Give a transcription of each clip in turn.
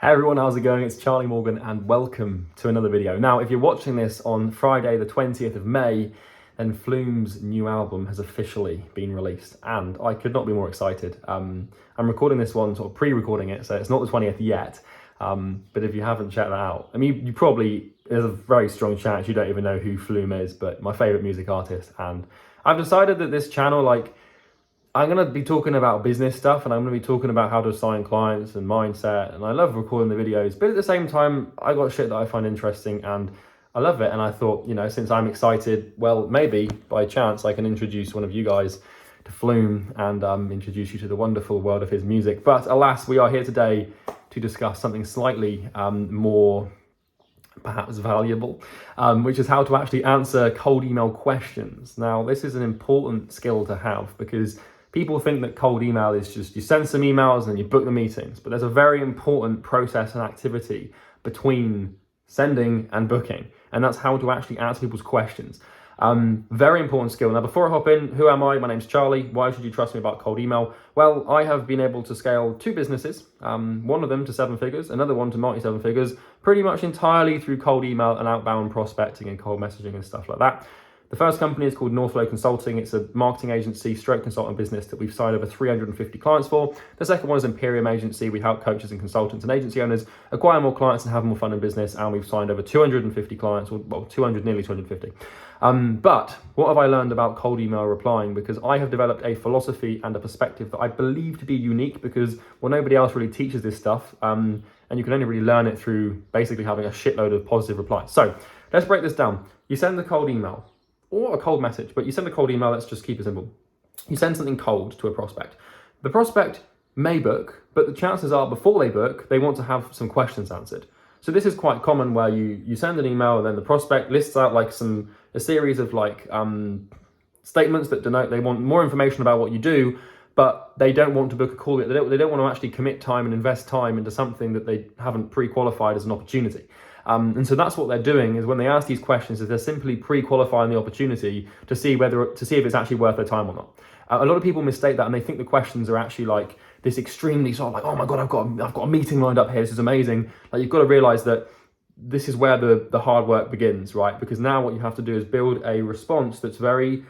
Hey everyone, how's it going? It's Charlie Morgan and welcome to another video. Now, if you're watching this on Friday the 20th of May, then Flume's new album has officially been released and I could not be more excited. I'm recording this one, sort of pre-recording it, so it's not the 20th yet, but if you haven't checked that out, I mean, you probably, there's a very strong chance you don't even know who Flume is, but my favourite music artist, and I've decided that this channel, I'm going to be talking about business stuff and I'm going to be talking about how to sign clients and mindset, and I love recording the videos, but at the same time I got shit that I find interesting and I love it, and I thought, you know, since I'm excited, well, maybe by chance I can introduce one of you guys to Flume and introduce you to the wonderful world of his music. But alas, we are here today to discuss something slightly more perhaps valuable, which is how to actually answer cold email questions. Now, this is an important skill to have because people think that cold email is just you send some emails and you book the meetings, but there's a very important process and activity between sending and booking, and that's how to actually answer people's questions. Very important skill. Now, before I hop in, who am I? My name's Charlie. Why should you trust me about cold email? Well, I have been able to scale two businesses, one of them to 7 figures, another one to multi-7 figures, pretty much entirely through cold email and outbound prospecting and cold messaging and stuff like that. The first company is called NorthFlow Consulting. It's a marketing agency, stroke consultant business that we've signed over 350 clients for. The second one is Imperium Agency. We help coaches and consultants and agency owners acquire more clients and have more fun in business. And we've signed over 250 clients, or well, 200, nearly 250. But what have I learned about cold email replying? Because I have developed a philosophy and a perspective that I believe to be unique because, well, nobody else really teaches this stuff. And you can only really learn it through basically having a shitload of positive replies. So let's break this down. You send the cold email, or a cold message, but you send a cold email, let's just keep it simple. You send something cold to a prospect. The prospect may book, but the chances are before they book, they want to have some questions answered. So this is quite common where you send an email and then the prospect lists out a series of statements that denote they want more information about what you do, but they don't want to book a call yet. They don't want to actually commit time and invest time into something that they haven't pre-qualified as an opportunity. And so that's what they're doing, is when they ask these questions, is they're simply pre-qualifying the opportunity to see if it's actually worth their time or not. A lot of people mistake that and they think the questions are actually like this extremely sort of like, oh my God, I've got a meeting lined up here. This is amazing. Like, you've got to realize that this is where the hard work begins, right? Because now what you have to do is build a response that's very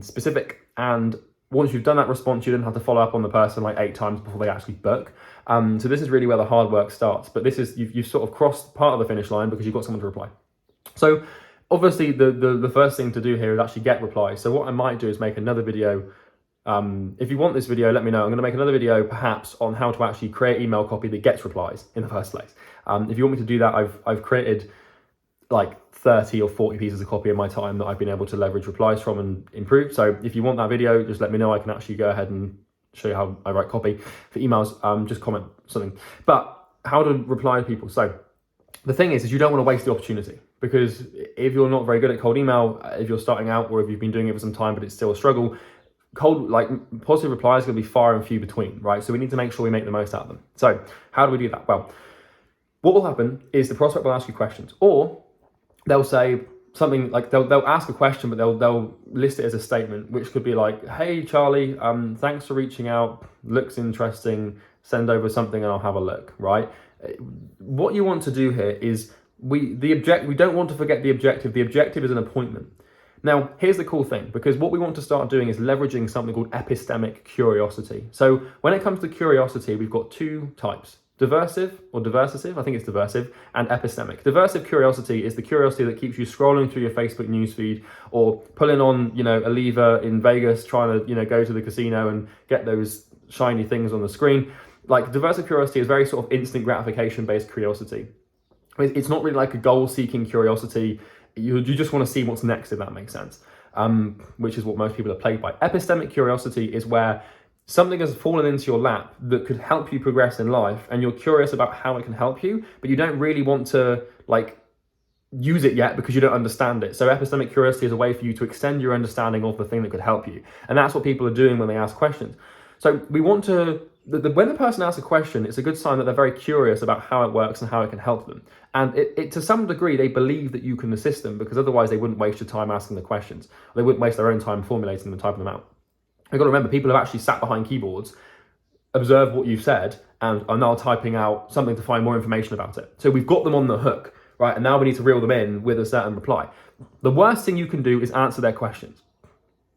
specific, and once you've done that response, you don't have to follow up on the person like 8 times before they actually book. So this is really where the hard work starts. But this is, you've sort of crossed part of the finish line because you've got someone to reply. So obviously the first thing to do here is actually get replies. So what I might do is make another video. If you want this video, let me know. I'm going to make another video perhaps on how to actually create email copy that gets replies in the first place. If you want me to do that, I've created like 30 or 40 pieces of copy in my time that I've been able to leverage replies from and improve. So if you want that video, just let me know. I can actually go ahead and show you how I write copy for emails. Just comment something. But how to reply to people. So the thing is you don't want to waste the opportunity, because if you're not very good at cold email, if you're starting out or if you've been doing it for some time but it's still a struggle, positive replies are going to be far and few between, right? So we need to make sure we make the most out of them. So how do we do that? Well, what will happen is the prospect will ask you questions, or they'll say something like, they'll ask a question, but they'll list it as a statement, which could be like, hey Charlie, thanks for reaching out, looks interesting, send over something and I'll have a look, right? What you want to do here is, we don't want to forget the objective. The objective is an appointment. Now, here's the cool thing, because what we want to start doing is leveraging something called epistemic curiosity. So when it comes to curiosity, we've got 2 types. Diversive or diversive, I think it's diversive, and epistemic. Diversive curiosity is the curiosity that keeps you scrolling through your Facebook newsfeed or pulling on, a lever in Vegas, trying to, go to the casino and get those shiny things on the screen. Like, diversive curiosity is very sort of instant gratification based curiosity. It's not really like a goal-seeking curiosity. You just want to see what's next, if that makes sense, which is what most people are plagued by. Epistemic curiosity is where something has fallen into your lap that could help you progress in life, and you're curious about how it can help you, but you don't really want to use it yet because you don't understand it. So epistemic curiosity is a way for you to extend your understanding of the thing that could help you. And that's what people are doing when they ask questions. So we want to, when the person asks a question, it's a good sign that they're very curious about how it works and how it can help them. And it to some degree, they believe that you can assist them, because otherwise they wouldn't waste your time asking the questions. They wouldn't waste their own time formulating them and typing them out. You've got to remember, people have actually sat behind keyboards observe what you've said and are now typing out something to find more information about it. So we've got them on the hook, right? And now we need to reel them in with a certain reply. The worst thing you can do is answer their questions.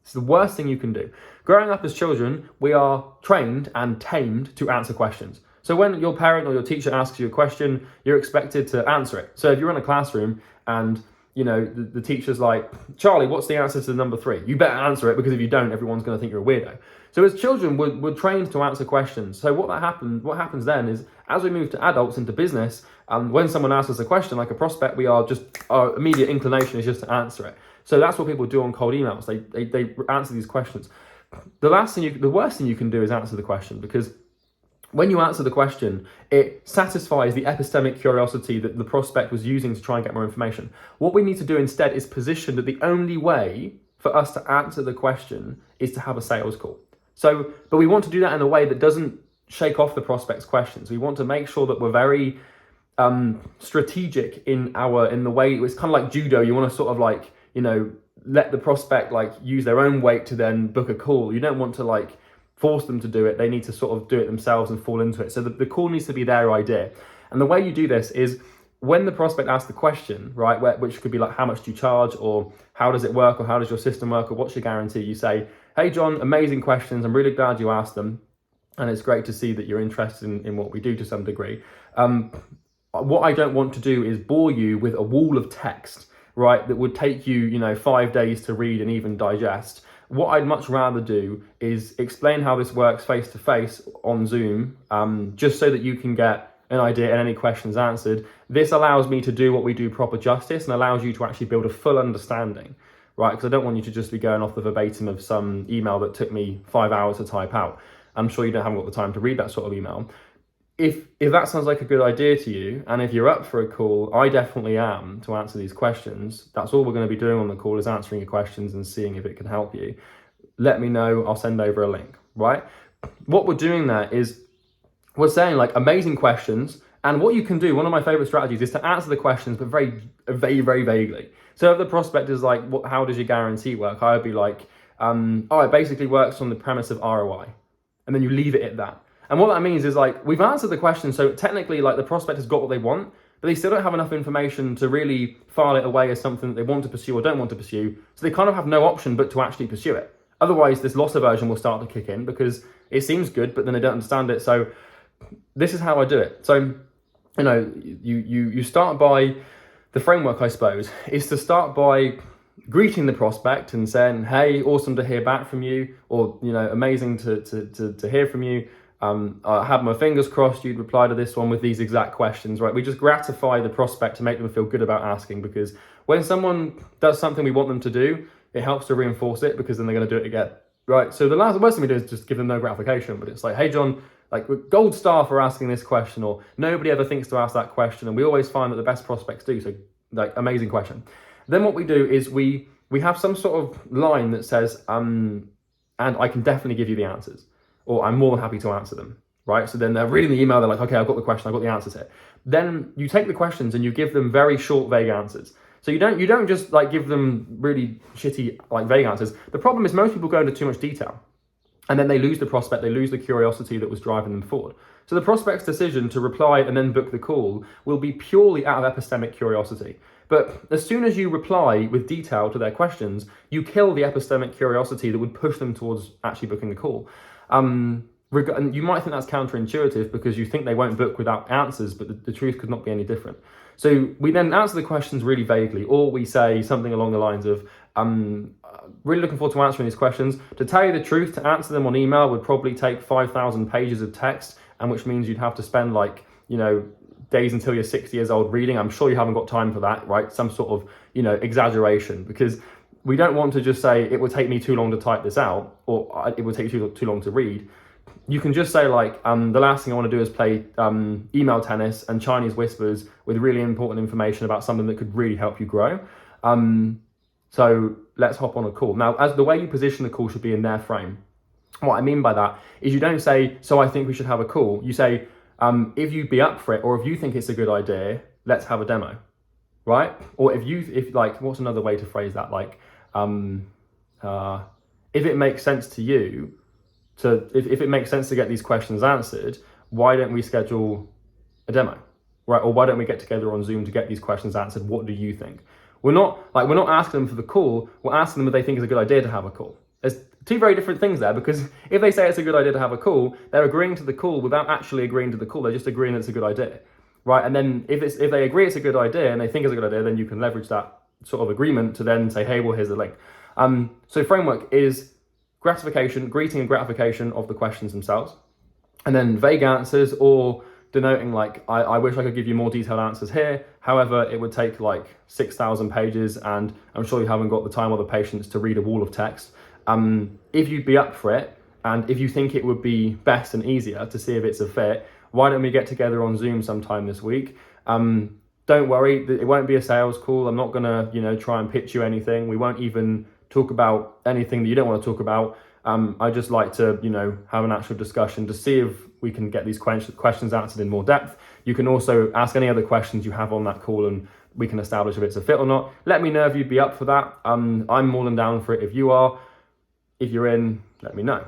It's the worst thing you can do. Growing up as children, we are trained and tamed to answer questions. So when your parent or your teacher asks you a question, you're expected to answer it. So if you're in a classroom and the teacher's like, Charlie, what's the answer to number 3? You better answer it, because if you don't, everyone's going to think you're a weirdo. So as children, we're trained to answer questions. So what happens then is, as we move to adults into business, when someone asks us a question like a prospect, our immediate inclination is just to answer it. So that's what people do on cold emails. They answer these questions. The worst thing you can do is answer the question, because when you answer the question, it satisfies the epistemic curiosity that the prospect was using to try and get more information. What we need to do instead is position that the only way for us to answer the question is to have a sales call. But we want to do that in a way that doesn't shake off the prospect's questions. We want to make sure that we're very strategic in the way. It's kind of like judo. You want to sort of let the prospect use their own weight to then book a call. You don't want to force them to do it. They need to sort of do it themselves and fall into it. So the call needs to be their idea. And the way you do this is, when the prospect asks the question, right, which could be like, how much do you charge, or how does it work, or how does your system work, or what's your guarantee? You say, hey John, amazing questions. I'm really glad you asked them. And it's great to see that you're interested in what we do to some degree. What I don't want to do is bore you with a wall of text, right, that would take you, 5 days to read and even digest. What I'd much rather do is explain how this works face to face on Zoom, just so that you can get an idea and any questions answered. This allows me to do what we do proper justice, and allows you to actually build a full understanding, right? Because I don't want you to just be going off the verbatim of some email that took me 5 hours to type out. I'm sure haven't got the time to read that sort of email. If that sounds like a good idea to you, and if you're up for a call, I definitely am, to answer these questions. That's all we're going to be doing on the call, is answering your questions and seeing if it can help you. Let me know, I'll send over a link, right? What we're doing there is, we're saying amazing questions, and what you can do, one of my favorite strategies, is to answer the questions, but very, very, very vaguely. So if the prospect is like, how does your guarantee work? I would be like, it basically works on the premise of ROI. And then you leave it at that. And what that means is we've answered the question, so technically the prospect has got what they want, but they still don't have enough information to really file it away as something that they want to pursue or don't want to pursue. So they kind of have no option but to actually pursue it. Otherwise, this loss aversion will start to kick in, because it seems good, but then they don't understand it. So this is how I do it. So, you start by, the framework, I suppose, is to start by greeting the prospect and saying, hey, awesome to hear back from you, or, amazing to hear from you. I had my fingers crossed you'd reply to this one with these exact questions, right? We just gratify the prospect to make them feel good about asking, because when someone does something we want them to do, it helps to reinforce it, because then they're going to do it again, right? So the worst thing we do is just give them no gratification, but it's like, hey John, gold star for asking this question, or nobody ever thinks to ask that question, and we always find that the best prospects do, so amazing question. Then what we do is we have some sort of line that says, and I can definitely give you the answers, or I'm more than happy to answer them, right? So then they're reading the email, they're like, okay, I've got the question, I've got the answers here. Then you take the questions and you give them very short, vague answers. So you don't just give them really shitty, vague answers. The problem is most people go into too much detail, and then they lose the prospect, they lose the curiosity that was driving them forward. So the prospect's decision to reply and then book the call will be purely out of epistemic curiosity. But as soon as you reply with detail to their questions, you kill the epistemic curiosity that would push them towards actually booking the call. And you might think that's counterintuitive, because you think they won't book without answers, but the truth could not be any different. So we then answer the questions really vaguely, or we say something along the lines of, really looking forward to answering these questions. To tell you the truth, to answer them on email would probably take 5,000 pages of text, and which means you'd have to spend days until you're 60 years old reading. I'm sure you haven't got time for that, right? Some sort of, exaggeration, because we don't want to just say it would take me too long to type this out, or it would take you too long to read. You can just say the last thing I want to do is play email tennis and Chinese whispers with really important information about something that could really help you grow. So let's hop on a call. Now, as the way you position the call should be in their frame. What I mean by that is, you don't say, so I think we should have a call. You say, if you'd be up for it, or if you think it's a good idea, let's have a demo, right? Or if what's another way to phrase that? If it makes sense to you, if it makes sense to get these questions answered, why don't we schedule a demo, right? Or why don't we get together on Zoom to get these questions answered? What do you think? We're not asking them for the call. We're asking them if they think it's a good idea to have a call. There's two very different things there, because if they say it's a good idea to have a call, they're agreeing to the call without actually agreeing to the call. They're just agreeing that it's a good idea, right? And then if they agree it's a good idea and they think it's a good idea, then you can leverage that sort of agreement to then say, hey, well, here's the link. So framework is greeting and gratification of the questions themselves, and then vague answers, or denoting like, I wish I could give you more detailed answers here. However, it would take like 6,000 pages, and I'm sure you haven't got the time or the patience to read a wall of text. If you'd be up for it, and if you think it would be best and easier to see if it's a fit, why don't we get together on Zoom sometime this week? Don't worry, it won't be a sales call. I'm not gonna, try and pitch you anything. We won't even talk about anything that you don't want to talk about. I just like to, have an actual discussion to see if we can get these questions answered in more depth. You can also ask any other questions you have on that call, and we can establish if it's a fit or not. Let me know if you'd be up for that. I'm more than down for it if you are. If you're in, let me know.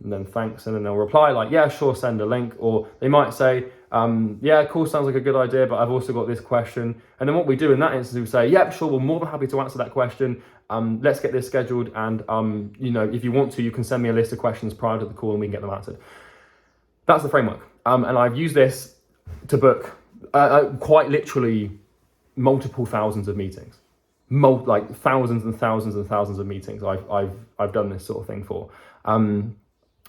And then thanks, and then they'll reply like, yeah, sure, send a link. Or they might say, yeah, cool, sounds like a good idea, but I've also got this question. And then what we do in that instance, we say, yep, sure, we're more than happy to answer that question. Let's get this scheduled. And, if you want to, you can send me a list of questions prior to the call and we can get them answered. That's the framework. And I've used this to book quite literally multiple thousands of meetings. Like thousands and thousands and thousands of meetings I've done this sort of thing for.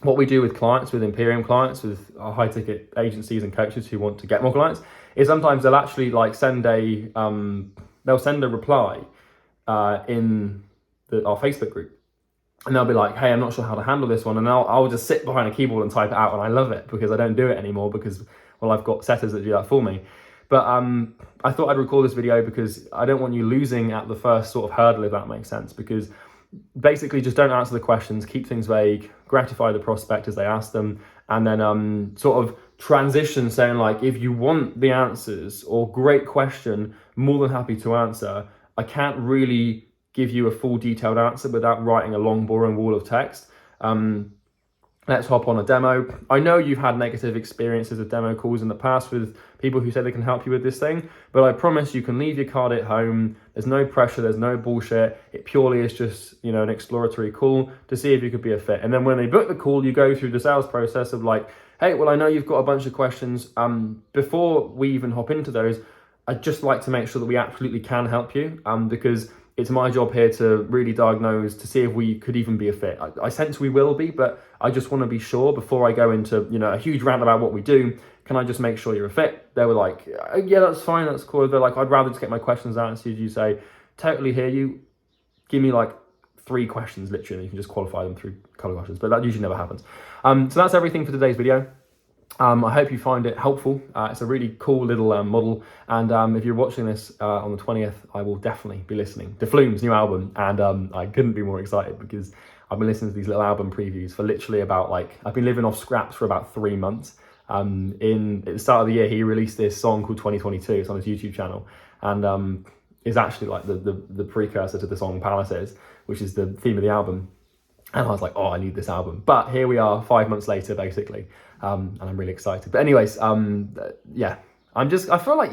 What we do with clients, with Imperium clients, with our high ticket agencies and coaches who want to get more clients, is sometimes they'll actually like send a reply in our Facebook group, and they'll be like, hey, I'm not sure how to handle this one, and I'll just sit behind a keyboard and type it out, and I love it because I don't do it anymore because, well, I've got setters that do that for me. But I thought I'd record this video because I don't want you losing at the first sort of hurdle, if that makes sense, because basically just don't answer the questions, keep things vague, gratify the prospect as they ask them, and then sort of transition saying like, if you want the answers or great question, more than happy to answer. I can't really give you a full detailed answer without writing a long boring wall of text. Let's hop on a demo. I know you've had negative experiences with demo calls in the past with people who say they can help you with this thing, but I promise you can leave your card at home. There's no pressure, there's no bullshit. It purely is just, an exploratory call to see if you could be a fit. And then when they book the call, you go through the sales process of like, hey, well, I know you've got a bunch of questions. Before we even hop into those, I'd just like to make sure that we absolutely can help you, because it's my job here to really diagnose to see if we could even be a fit. I sense we will be, but I just want to be sure before I go into, a huge rant about what we do. Can I just make sure you're a fit? They were like, yeah, that's fine, that's cool. They're like, I'd rather just get my questions answered. You say, totally hear you. Give me like 3 questions, literally. You can just qualify them through a couple of questions, but that usually never happens. So that's everything for today's video. I hope you find it helpful. It's a really cool little model, and if you're watching this on the 20th, I will definitely be listening to Flume's new album, and I couldn't be more excited because I've been listening to these little album previews for literally about I've been living off scraps for about 3 months. At the start of the year, he released this song called 2022. It's on his YouTube channel, and is actually like the precursor to the song Palaces, which is the theme of the album. And I was like, oh, I need this album. But here we are 5 months later, basically. And I'm really excited. But anyways, yeah, I feel like,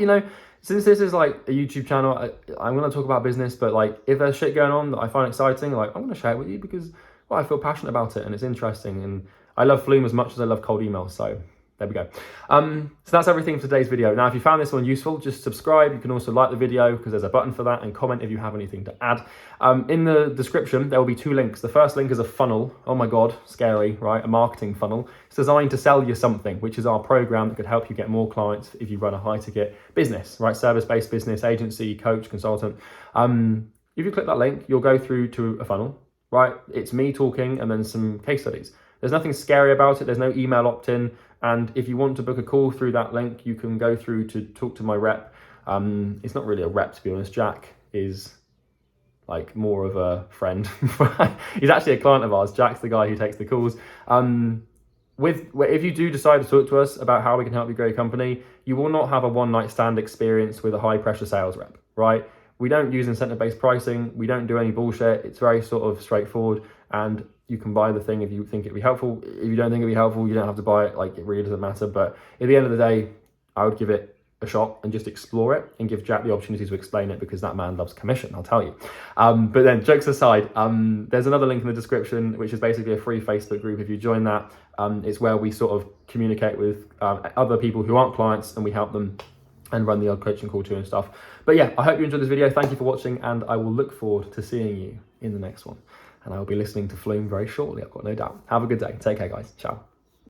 since this is like a YouTube channel, I'm going to talk about business, but like if there's shit going on that I find exciting, like I'm going to share it with you because, well, I feel passionate about it and it's interesting. And I love Flume as much as I love cold emails. So there we go. So that's everything for today's video. Now, if you found this one useful, just subscribe. You can also like the video because there's a button for that, and comment if you have anything to add. In the description, there will be 2 links. The first link is a funnel. Oh my God, scary, right? A marketing funnel. It's designed to sell you something, which is our program that could help you get more clients if you run a high ticket business, right? Service-based business, agency, coach, consultant. If you click that link, you'll go through to a funnel, right? It's me talking and then some case studies. There's nothing scary about it. There's no email opt-in. And if you want to book a call through that link, you can go through to talk to my rep. It's not really a rep, to be honest. Jack is like more of a friend. He's actually a client of ours. Jack's the guy who takes the calls. If you do decide to talk to us about how we can help you grow your company, you will not have a one-night stand experience with a high-pressure sales rep, right? We don't use incentive-based pricing. We don't do any bullshit. It's very sort of straightforward. And You can buy the thing if you think it'd be helpful. If you don't think it'd be helpful, you don't have to buy it. Like, it really doesn't matter. But at the end of the day, I would give it a shot and just explore it and give Jack the opportunity to explain it, because that man loves commission, I'll tell you. But then, jokes aside, there's another link in the description, which is basically a free Facebook group. If you join that, it's where we sort of communicate with other people who aren't clients, and we help them and run the odd coaching call too and stuff. But yeah, I hope you enjoyed this video. Thank you for watching, and I will look forward to seeing you in the next one. And I will be listening to Flume very shortly, I've got no doubt. Have a good day. Take care, guys. Ciao.